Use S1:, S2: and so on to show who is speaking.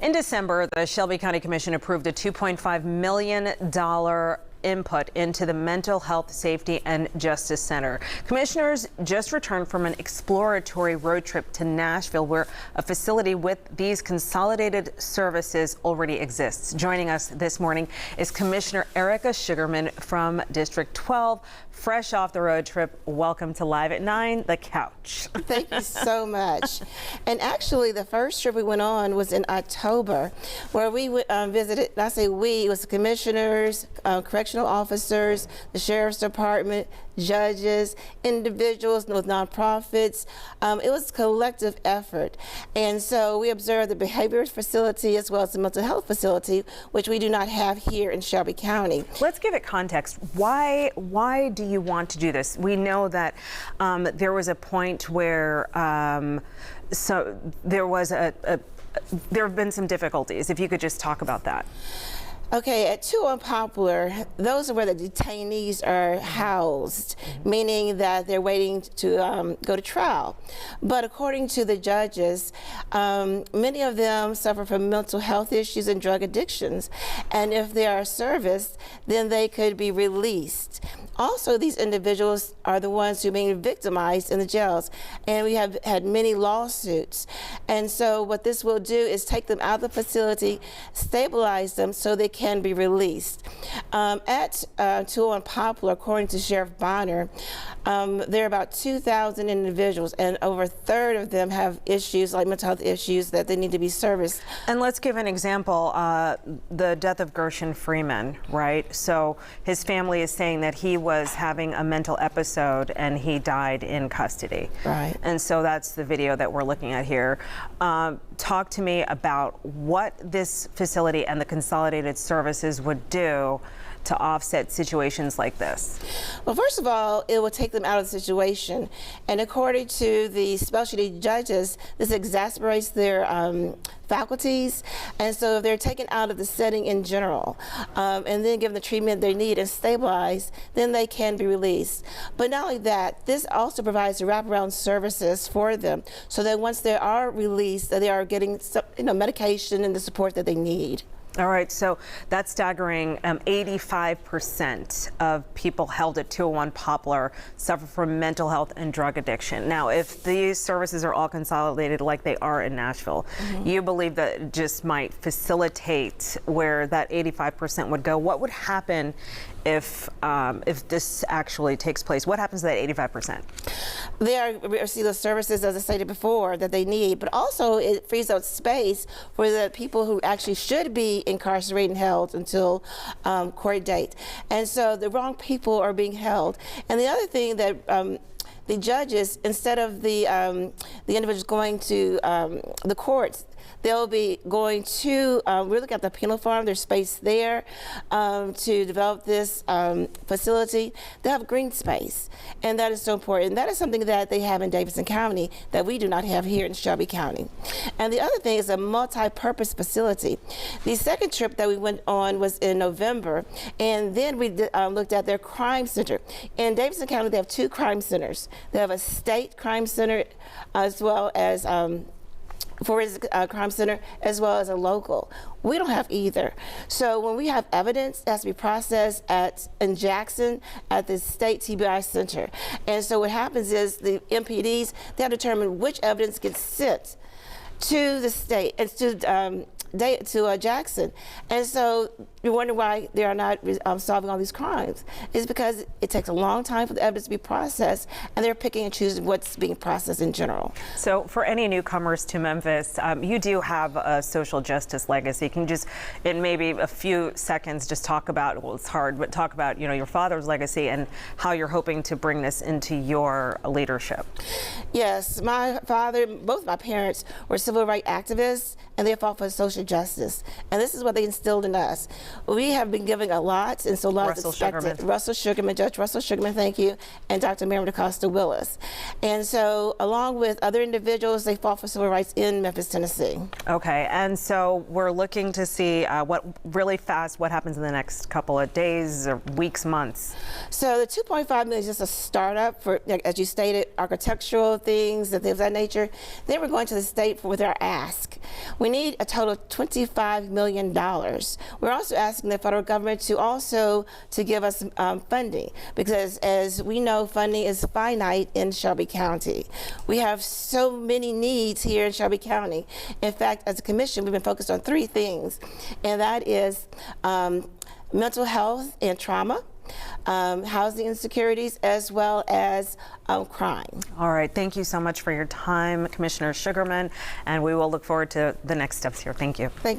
S1: In December, the Shelby County Commission approved a $2.5 million input into the Mental Health, Safety, and Justice Center. Commissioners just returned from an exploratory road trip to Nashville, where a facility with these consolidated services already exists. Joining us this morning is Commissioner Erica Sugarman from District 12. Fresh off the road trip, welcome to Live at 9, The Couch.
S2: Thank you so much. And actually, the first trip we went on was in October, where we visited, and I say we, it was the commissioners, correctional officers, the sheriff's department, judges, individuals with nonprofits. It was a collective effort. And so we observed the behavior facility as well as the mental health facility, which we do not have here in Shelby County.
S1: Let's give it context. Why do you want to do this? We know that there was a point where there have been some difficulties. If you could just talk about that.
S2: Okay, at 201 Poplar, those are where the detainees are housed, meaning that they're waiting to go to trial. But according to the judges, many of them suffer from mental health issues and drug addictions. And if they are serviced, then they could be released. Also, these individuals are the ones who are being victimized in the jails. And we have had many lawsuits. And so what this will do is take them out of the facility, stabilize them so they can be released. At 201 Poplar, according to Sheriff Bonner, there are about 2,000 individuals, and over a third of them have issues like mental health issues that they need to be serviced.
S1: And let's give an example, the death of Gershon Freeman, right? So his family is saying that he was having a mental episode and he died in custody.
S2: Right.
S1: And so that's the video that we're looking at here. Talk to me about what this facility and the consolidated services would do to offset situations like this.
S2: Well, first of all, it will take them out of the situation. And according to the specialty judges, this exacerbates their faculties. And so if they're taken out of the setting in general, and then given the treatment they need and stabilized, then they can be released. But not only that, this also provides wraparound services for them, so that once they are released, that they are getting some, medication and the support that they need.
S1: All right, so that's staggering. 85% of people held at 201 Poplar suffer from mental health and drug addiction. Now, if these services are all consolidated like they are in Nashville, you believe that it just might facilitate where that 85% would go. What would happen if this actually takes place? What happens to that 85%?
S2: They receive the services, as I stated before, that they need, but also it frees up space for the people who actually should be incarcerated and held until court date. And so the wrong people are being held. And the other thing that the judges, instead of the individuals going to the courts, they'll be going to, we're looking at the penal farm, there's space there to develop this facility. They have green space, and that is so important. And that is something that they have in Davidson County that we do not have here in Shelby County. And the other thing is a multi-purpose facility. The second trip that we went on was in November, and then we looked at their crime center. In Davidson County, they have 2 crime centers. They have a state crime center as well as forensic crime center, as well as a local. We don't have either. So when we have evidence, it has to be processed in Jackson at the state TBI center. And so what happens is the MPDs, they have to determine which evidence gets sent to the state and to Jackson. And so you wonder why they are not solving all these crimes. It's because it takes a long time for the evidence to be processed, and they're picking and choosing what's being processed in general.
S1: So for any newcomers to Memphis, you do have a social justice legacy. Can you just, in maybe a few seconds, just talk about, well, it's hard, but talk about, your father's legacy and how you're hoping to bring this into your leadership?
S2: Yes, my father, both my parents were civil rights activists, and they fought for social justice. And this is what they instilled in us. We have been giving a lot, and so a lot is expected. Russell Sugarman, Judge Russell Sugarman, thank you, and Dr. Miriam DaCosta Willis. And so, along with other individuals, they fought for civil rights in Memphis, Tennessee.
S1: Okay, and so we're looking to see what happens in the next couple of days or weeks, months.
S2: So the 2.5 million is just a startup for, as you stated, architectural things and things of that nature. Then we're going to the state with our ask. We need a total of $25 million. We're also asking the federal government to give us funding, because as we know, funding is finite in Shelby County. We have so many needs here in Shelby County. In fact, as a commission, we've been focused on 3 things, and that is mental health and trauma, housing insecurities, as well as crime.
S1: All right. Thank you so much for your time, Commissioner Sugarman, and we will look forward to the next steps here. Thank you.
S2: Thank